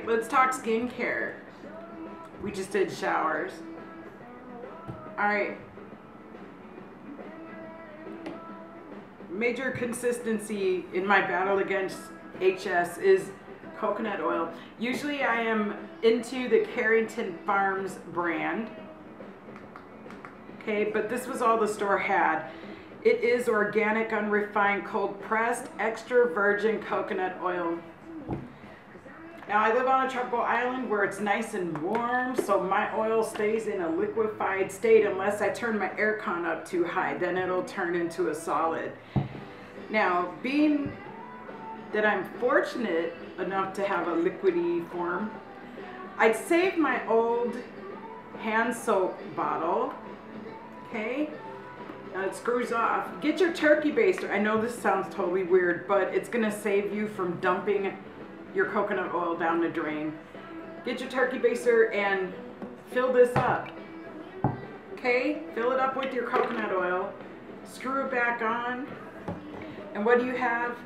right, let's talk skincare. We just did showers. All right. Major consistency in my battle against HS is coconut oil. Usually I am into the Carrington Farms brand. Okay, but this was all the store had. It is organic, unrefined, cold pressed, extra virgin coconut oil. Now I live on a tropical island where it's nice and warm, so my oil stays in a liquefied state unless I turn my air con up too high, then it'll turn into a solid. Now, being that I'm fortunate enough to have a liquidy form, I'd save my old hand soap bottle, okay? Now it screws off. Get your turkey baster. I know this sounds totally weird, but it's gonna save you from dumping your coconut oil down the drain. Get your turkey baster and fill this up, okay? Fill it up with your coconut oil, screw it back on, and what do you have?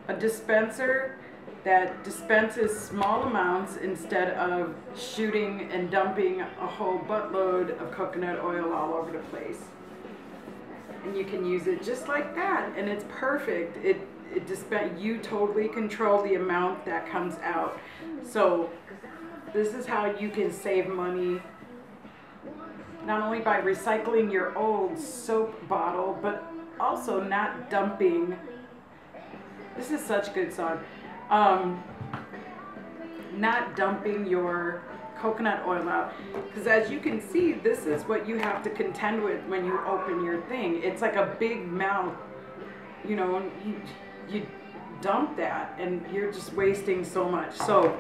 A dispenser that dispenses small amounts instead of shooting and dumping a whole buttload of coconut oil all over the place. And you can use it just like that, and it's perfect. You totally control the amount that comes out. So this is how you can save money, not only by recycling your old soap bottle, but also not dumping. This is such a good song. Not dumping your coconut oil out, because as you can see, this is what you have to contend with when you open your thing. It's like a big mouth, you know. You dump that and you're just wasting so much. So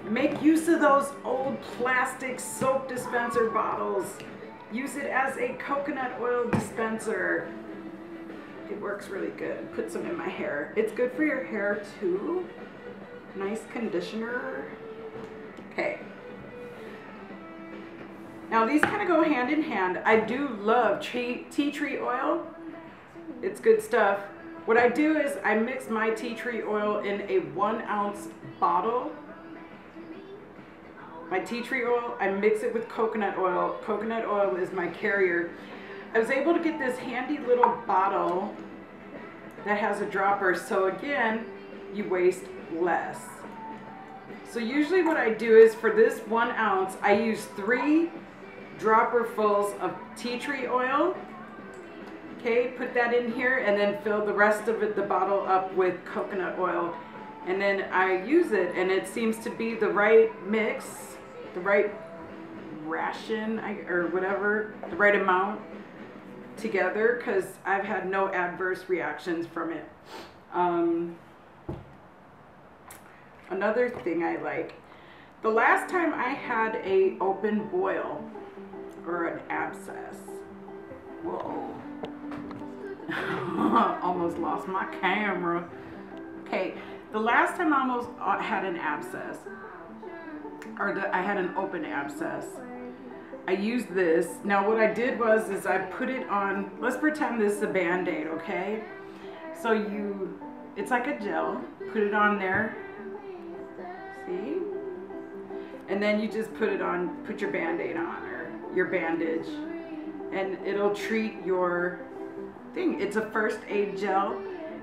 make use of those old plastic soap dispenser bottles. Use it as a coconut oil dispenser. It works really good. Put some in my hair. It's good for your hair too. Nice conditioner. Okay. Now these kind of go hand in hand. I do love tea tree oil. It's good stuff. What I do is I mix my tea tree oil in a 1 ounce bottle. My tea tree oil, I mix it with coconut oil. Coconut oil is my carrier. I was able to get this handy little bottle that has a dropper, so again, you waste less. So usually what I do is for this 1 ounce, I use 3 dropperfuls of tea tree oil. Okay, put that in here and then fill the rest of the bottle up with coconut oil. And then I use it, and it seems to be the right mix, the right ration, or whatever, the right amount together, because I've had no adverse reactions from it. Another thing I like, the last time I had a open boil or an abscess, whoa. Almost lost my camera. Okay, the last time I almost had an abscess, or I had an open abscess, I used this. Now what I did was I put it on, let's pretend this is a Band-Aid, okay? So it's like a gel, put it on there, see? And then you just put your Band-Aid on, or your bandage, and it'll treat your thing. It's a first aid gel,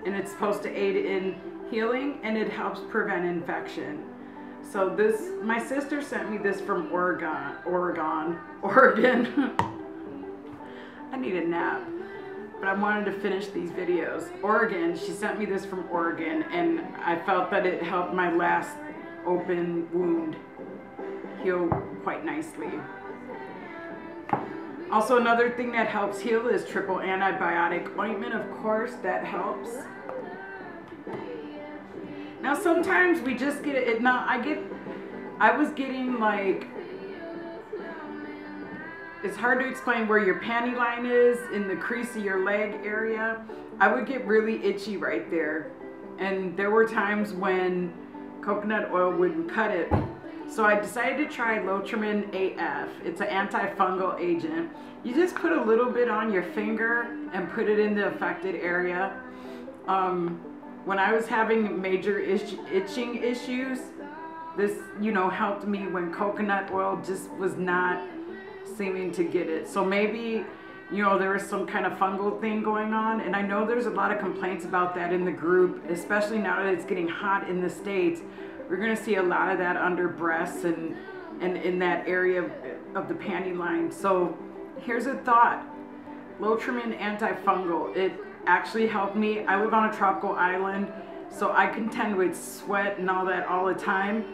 and it's supposed to aid in healing, and it helps prevent infection. So my sister sent me this from Oregon. I need a nap, but I wanted to finish these videos. Oregon, she sent me this from Oregon, and I felt that it helped my last open wound heal quite nicely. Also, another thing that helps heal is triple antibiotic ointment, of course, that helps. Now sometimes we just get it, I was getting like, it's hard to explain where your panty line is in the crease of your leg area. I would get really itchy right there. And there were times when coconut oil wouldn't cut it. So I decided to try Lotrimin AF. It's an antifungal agent. You just put a little bit on your finger and put it in the affected area. when I was having major itching issues, this, you know, helped me when coconut oil just was not seeming to get it. So maybe, you know, there was some kind of fungal thing going on, and I know there's a lot of complaints about that in the group, especially now that it's getting hot in the States. We're going to see a lot of that under breasts and in that area of the panty line. So here's a thought. Lotrimin antifungal. It actually helped me. I live on a tropical island, so I contend with sweat and all that all the time.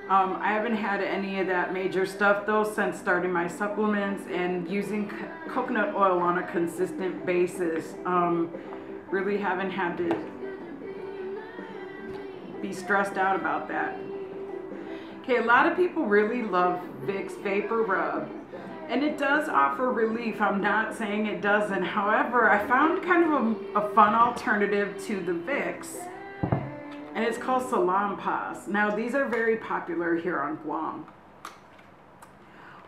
I haven't had any of that major stuff though since starting my supplements and using coconut oil on a consistent basis. Really haven't had to be stressed out about that. Okay, a lot of people really love Vicks Vapor Rub, and it does offer relief. I'm not saying it doesn't. However, I found kind of a fun alternative to the Vicks, and it's called Salonpas. Now, these are very popular here on Guam.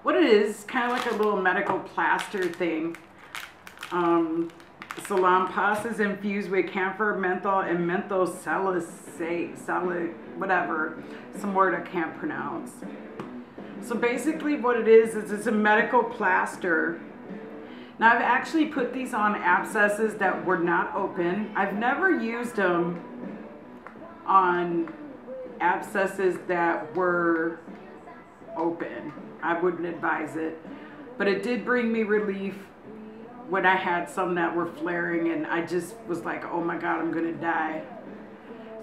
What it is, kind of like a little medical plaster thing. Salonpas is infused with camphor, menthol, and menthol salicylate, whatever, some word I can't pronounce. So basically what it is it's a medical plaster. Now I've actually put these on abscesses that were not open. I've never used them on abscesses that were open. I wouldn't advise it, but it did bring me relief when I had some that were flaring, and I just was like, oh my God, I'm gonna die.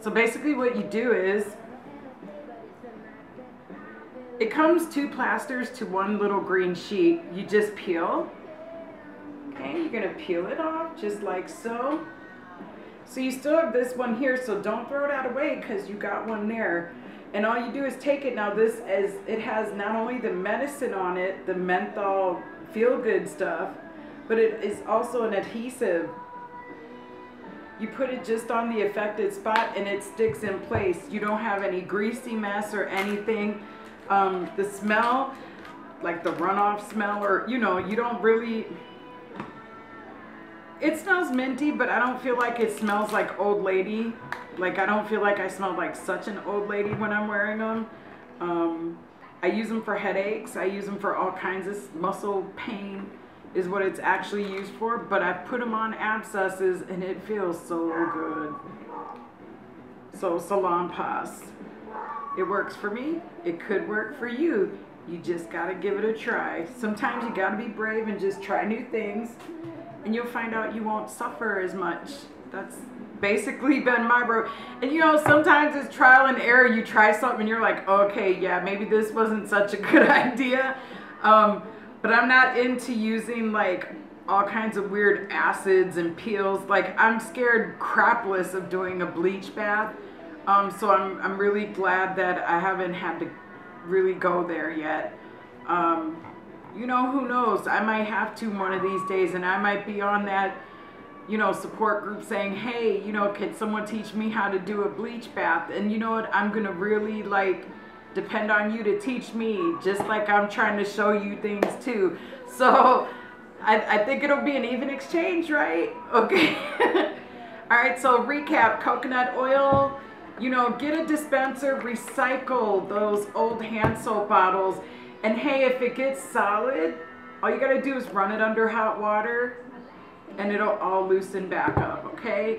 So basically what you do is, it comes 2 plasters to 1 little green sheet. You just peel. Okay, you're gonna peel it off just like so. So you still have this one here, so don't throw that away because you got one there. And all you do is take it. Now this, as it has not only the medicine on it, the menthol feel-good stuff, but it is also an adhesive. You put it just on the affected spot and it sticks in place. You don't have any greasy mess or anything. The smell, like the runoff smell, or, you know, you don't really, it smells minty, but I don't feel like it smells like old lady. Like, I don't feel like I smell like such an old lady when I'm wearing them. I use them for headaches. I use them for all kinds of muscle pain is what it's actually used for, but I put them on abscesses and it feels so good. So Salonpas, it works for me. It could work for you. You just gotta give it a try. Sometimes you gotta be brave and just try new things, and you'll find out you won't suffer as much. That's basically been my bro. And you know, sometimes it's trial and error. You try something and you're like, okay, yeah, maybe this wasn't such a good idea. But I'm not into using like all kinds of weird acids and peels. Like, I'm scared crapless of doing a bleach bath. So I'm really glad that I haven't had to really go there yet. You know, who knows? I might have to one of these days, and I might be on that, you know, support group saying, hey, you know, can someone teach me how to do a bleach bath? And you know what? I'm gonna really like depend on you to teach me, just like I'm trying to show you things too. So I think it'll be an even exchange, right? Okay. All right, so recap: coconut oil, you know, get a dispenser, recycle those old hand soap bottles, and hey, if it gets solid, all you gotta do is run it under hot water and it'll all loosen back up, okay?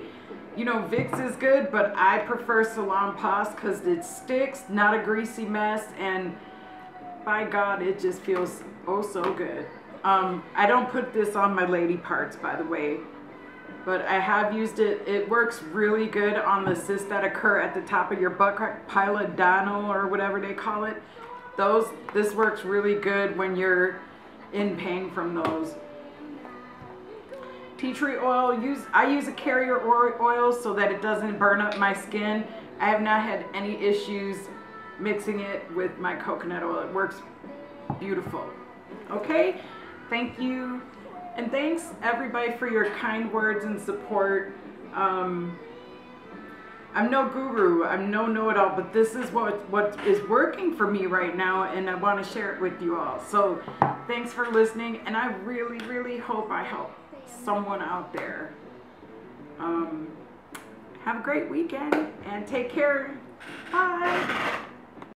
You know, Vicks is good, but I prefer Salonpas because it sticks, not a greasy mess, and by God, it just feels oh so good. I don't put this on my lady parts, by the way, but I have used it. It works really good on the cysts that occur at the top of your butt, pilodontal or whatever they call it. This works really good when you're in pain from those. Tea tree oil, I use a carrier oil so that it doesn't burn up my skin. I have not had any issues mixing it with my coconut oil. It works beautiful. Okay, thank you. And thanks everybody for your kind words and support. I'm no guru, I'm no know-it-all, but this is what is working for me right now, and I want to share it with you all. So thanks for listening, and I really, really hope I help someone out there. Have a great weekend and take care. Bye.